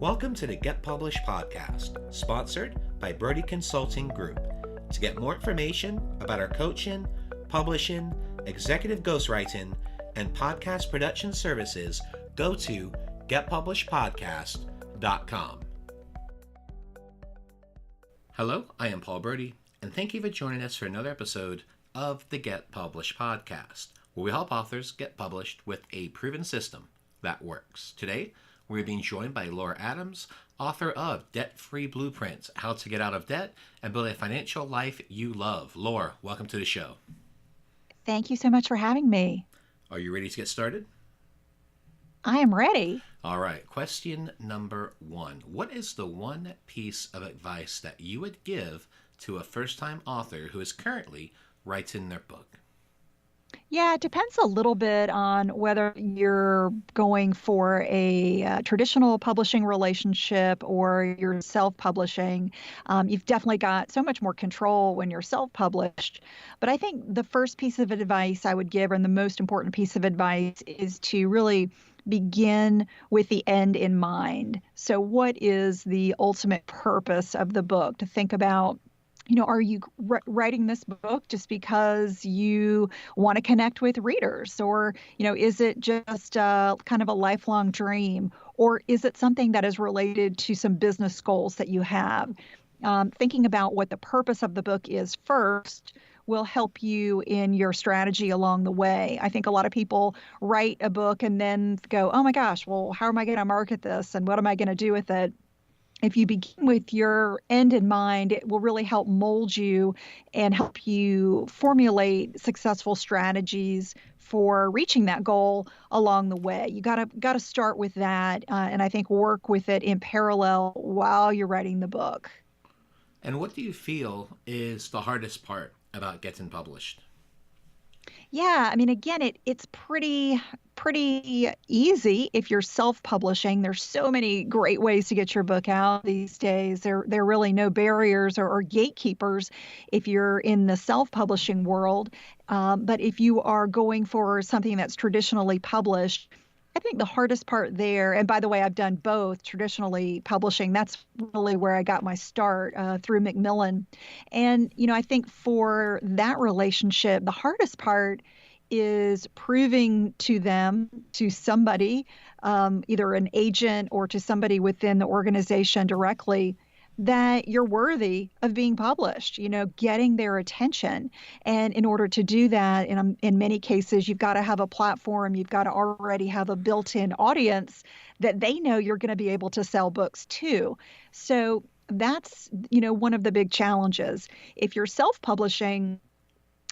Welcome to the Get Published podcast, sponsored by Brodie Consulting Group. To get more information about our coaching, publishing, executive ghostwriting, and podcast production services, go to getpublishedpodcast.com. Hello, I am Paul Brodie, and thank you for joining us for another episode of the Get Published podcast, where we help authors get published with a proven system that works. Today, we're being joined by Laura Adams, author of Debt-Free Blueprints, How to Get Out of Debt and Build a Financial Life You Love. Laura, welcome to the show. Thank you so much for having me. Are you ready to get started? I am ready. All right. Question number 1. What is the one piece of advice that you would give to a first-time author who is currently writing their book? Yeah, it depends a little bit on whether you're going for a traditional publishing relationship or you're self-publishing. You've definitely got so much more control when you're self-published. But I think the first piece of advice I would give, and the most important piece of advice, is to really begin with the end in mind. So what is the ultimate purpose of the book? To think about, are you writing this book just because you want to connect with readers? Or, is it just kind of a lifelong dream? Or is it something that is related to some business goals that you have? Thinking about what the purpose of the book is first will help you in your strategy along the way. I think a lot of people write a book and then go, oh my gosh, well, how am I going to market this? And what am I going to do with it? If you begin with your end in mind, it will really help mold you and help you formulate successful strategies for reaching that goal along the way. You gotta start with that, and I think work with it in parallel while you're writing the book. And what do you feel is the hardest part about getting published? Yeah, I mean, again, it's pretty easy if you're self-publishing. There's so many great ways to get your book out these days. There are really no barriers or gatekeepers if you're in the self-publishing world. But if you are going for something that's traditionally published, I think the hardest part there, and by the way, I've done both traditionally publishing. That's really where I got my start through Macmillan. And, I think for that relationship, the hardest part is proving to them, to somebody, either an agent or to somebody within the organization directly, that you're worthy of being published, getting their attention. And in order to do that, in many cases, you've got to have a platform. You've got to already have a built-in audience that they know you're going to be able to sell books to. So that's, one of the big challenges. If you're self-publishing,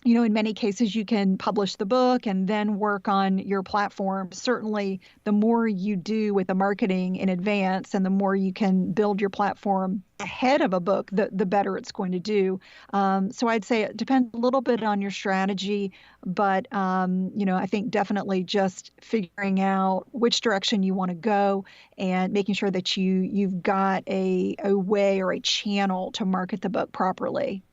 in many cases, you can publish the book and then work on your platform. Certainly, the more you do with the marketing in advance and the more you can build your platform ahead of a book, the better it's going to do. So I'd say it depends a little bit on your strategy, but, I think definitely just figuring out which direction you want to go and making sure that you've got a way or a channel to market the book properly.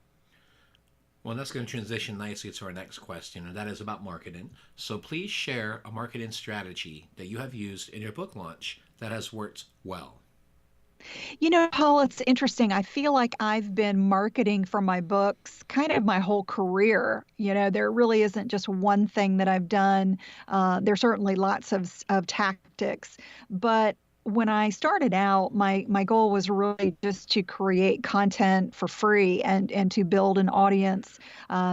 Well, that's going to transition nicely to our next question, and that is about marketing. So please share a marketing strategy that you have used in your book launch that has worked well. Paul, it's interesting. I feel like I've been marketing for my books kind of my whole career. There really isn't just one thing that I've done. There's certainly lots of tactics, but when I started out, my goal was really just to create content for free and to build an audience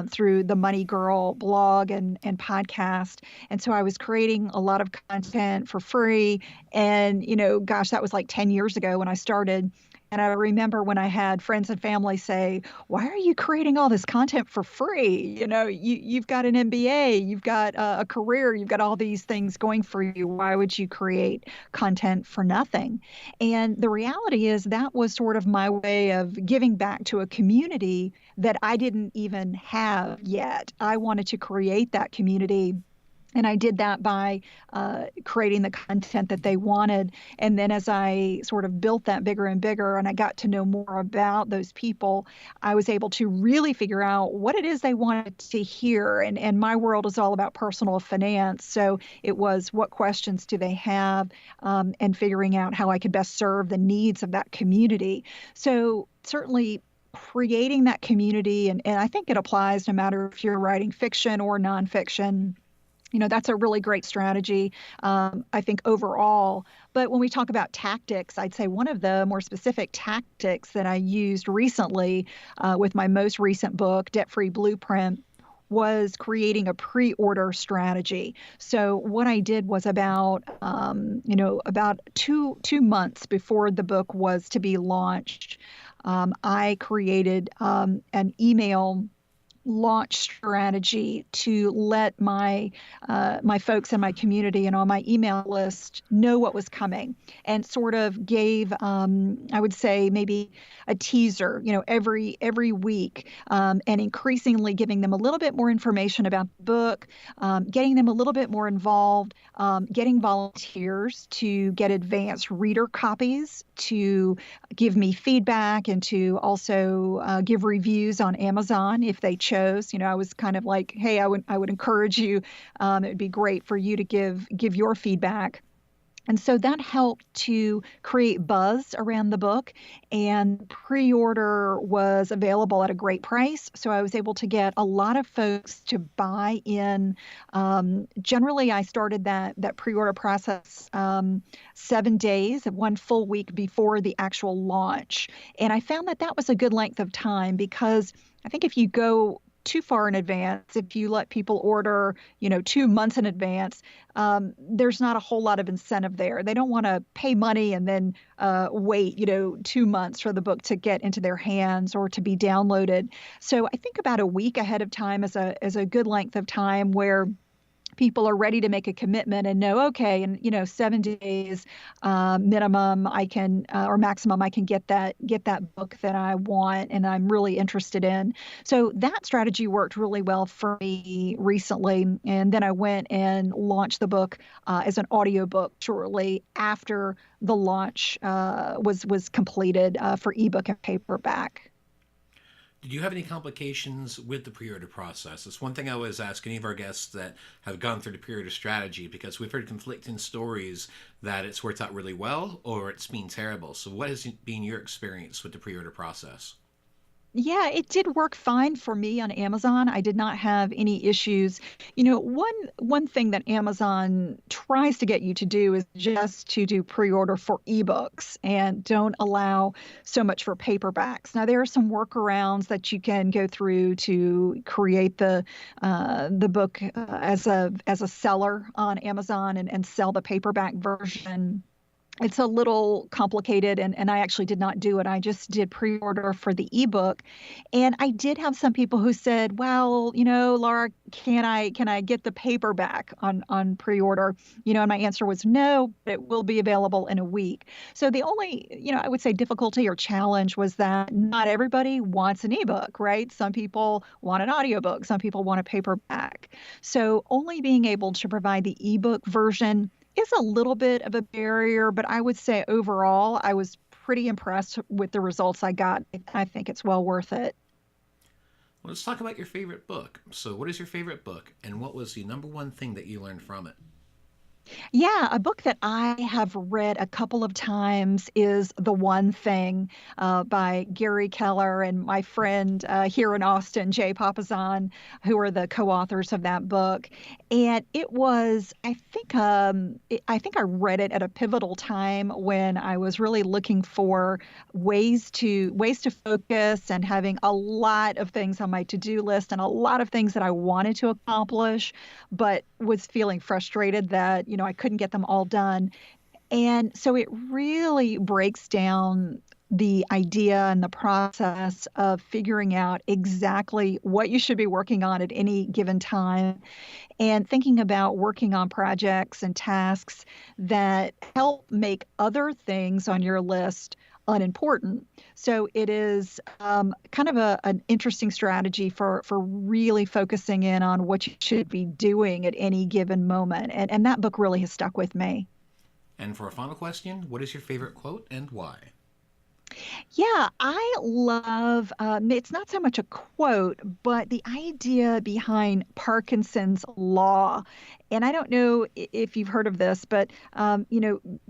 through the Money Girl blog and podcast. And so I was creating a lot of content for free. And, that was like 10 years ago when I started. And I remember when I had friends and family say, why are you creating all this content for free? You've got an MBA, you've got a career, you've got all these things going for you. Why would you create content for nothing? And the reality is that was sort of my way of giving back to a community that I didn't even have yet. I wanted to create that community And I did that by creating the content that they wanted. And then as I sort of built that bigger and bigger, and I got to know more about those people, I was able to really figure out what it is they wanted to hear. And my world is all about personal finance. So it was what questions do they have, and figuring out how I could best serve the needs of that community. So certainly creating that community, and I think it applies no matter if you're writing fiction or nonfiction. That's a really great strategy, I think, overall. But when we talk about tactics, I'd say one of the more specific tactics that I used recently with my most recent book, Debt Free Blueprint, was creating a pre-order strategy. So what I did was about two months before the book was to be launched, I created an email launch strategy to let my folks in my community and on my email list know what was coming, and sort of gave, I would say, maybe a teaser, every week, and increasingly giving them a little bit more information about the book, getting them a little bit more involved, getting volunteers to get advanced reader copies, to give me feedback, and to also give reviews on Amazon if they chose. I was kind of like, hey, I would encourage you. It would be great for you to give your feedback. And so that helped to create buzz around the book, and pre-order was available at a great price. So I was able to get a lot of folks to buy in. Generally, I started that pre-order process 7 days, one full week before the actual launch. And I found that was a good length of time, because I think if you go too far in advance, if you let people order, 2 months in advance, there's not a whole lot of incentive there. They don't want to pay money and then wait, 2 months for the book to get into their hands or to be downloaded. So I think about a week ahead of time is a good length of time where people are ready to make a commitment and know, okay, in 7 days minimum, I can or maximum, I can get that book that I want and I'm really interested in. So that strategy worked really well for me recently, and then I went and launched the book as an audiobook shortly after the launch was completed for ebook and paperback. Did you have any complications with the pre-order process? It's one thing I always ask any of our guests that have gone through the pre-order strategy, because we've heard conflicting stories that it's worked out really well or it's been terrible. So what has been your experience with the pre-order process? Yeah, it did work fine for me on Amazon. I did not have any issues. One thing that Amazon tries to get you to do is just to do pre-order for ebooks and don't allow so much for paperbacks. Now, there are some workarounds that you can go through to create the book as a seller on Amazon, and sell the paperback version. It's a little complicated, and I actually did not do it. I just did pre-order for the ebook. And I did have some people who said, well, Laura, can I get the paperback on pre-order? And my answer was no, but it will be available in a week. So the only, I would say, difficulty or challenge was that not everybody wants an ebook, right? Some people want an audiobook, some people want a paperback. So only being able to provide the ebook version is a little bit of a barrier, but I would say overall, I was pretty impressed with the results I got. I think it's well worth it. Well, let's talk about your favorite book. So, what is your favorite book, and what was the number one thing that you learned from it? Yeah, a book that I have read a couple of times is The One Thing by Gary Keller and my friend here in Austin, Jay Papasan, who are the co-authors of that book. And it was, I think I read it at a pivotal time when I was really looking for ways to focus, and having a lot of things on my to-do list and a lot of things that I wanted to accomplish, but was feeling frustrated that, I couldn't get them all done. And so it really breaks down the idea and the process of figuring out exactly what you should be working on at any given time, and thinking about working on projects and tasks that help make other things on your list unimportant. So it is kind of an interesting strategy for really focusing in on what you should be doing at any given moment. And that book really has stuck with me. And for a final question, what is your favorite quote and why? Yeah, I love, it's not so much a quote, but the idea behind Parkinson's law. And I don't know if you've heard of this, but,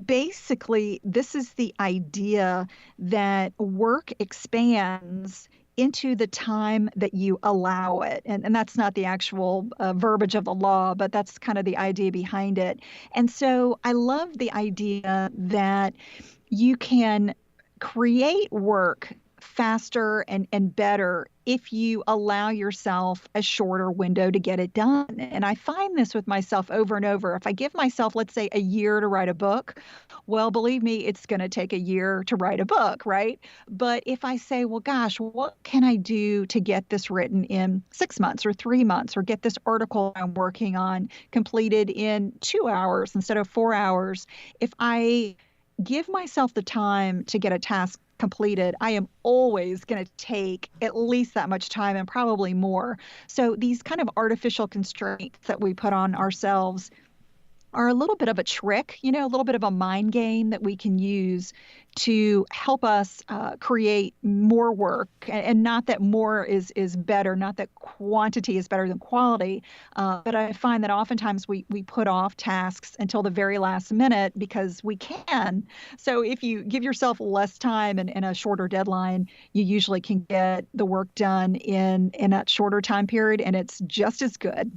basically, this is the idea that work expands into the time that you allow it. And that's not the actual verbiage of the law, but that's kind of the idea behind it. And so I love the idea that you can create work faster and better if you allow yourself a shorter window to get it done. And I find this with myself over and over. If I give myself, let's say, a year to write a book, well, believe me, it's going to take a year to write a book, right? But if I say, well, gosh, what can I do to get this written in 6 months or 3 months, or get this article I'm working on completed in 2 hours instead of 4 hours? If I give myself the time to get a task completed, I am always going to take at least that much time and probably more. So these kind of artificial constraints that we put on ourselves are a little bit of a trick, a little bit of a mind game that we can use to help us create more work. And not that more is better, not that quantity is better than quality, but I find that oftentimes we put off tasks until the very last minute because we can. So if you give yourself less time and a shorter deadline, you usually can get the work done in that shorter time period, and it's just as good.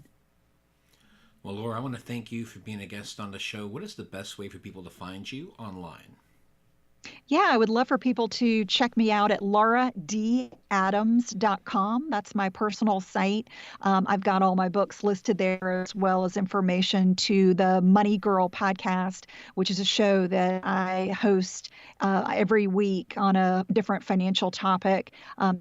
Well, Laura, I want to thank you for being a guest on the show. What is the best way for people to find you online? Yeah, I would love for people to check me out at lauradadams.com. That's my personal site. I've got all my books listed there, as well as information to the Money Girl podcast, which is a show that I host every week on a different financial topic.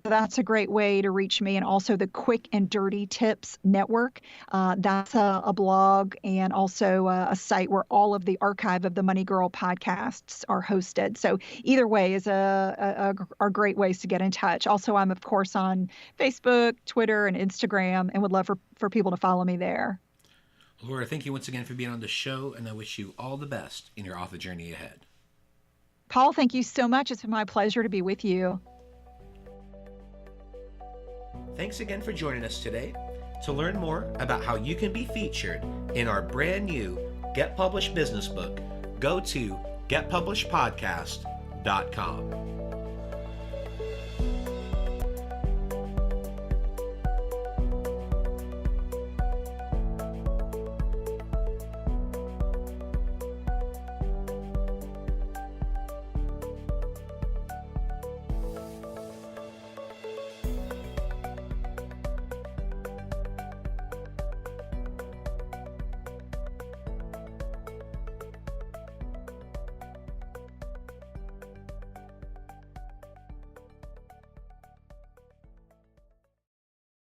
That's a great way to reach me. And also the Quick and Dirty Tips Network. That's a blog and also a site where all of the archive of the Money Girl podcasts are hosted. So either way is are great ways to get in touch. Also, I'm, of course, on Facebook, Twitter, and Instagram, and would love for people to follow me there. Laura, thank you once again for being on the show, and I wish you all the best in your author journey ahead. Paul, thank you so much. It's been my pleasure to be with you. Thanks again for joining us today. To learn more about how you can be featured in our brand new Get Published business book, go to getpublishedpodcast.com.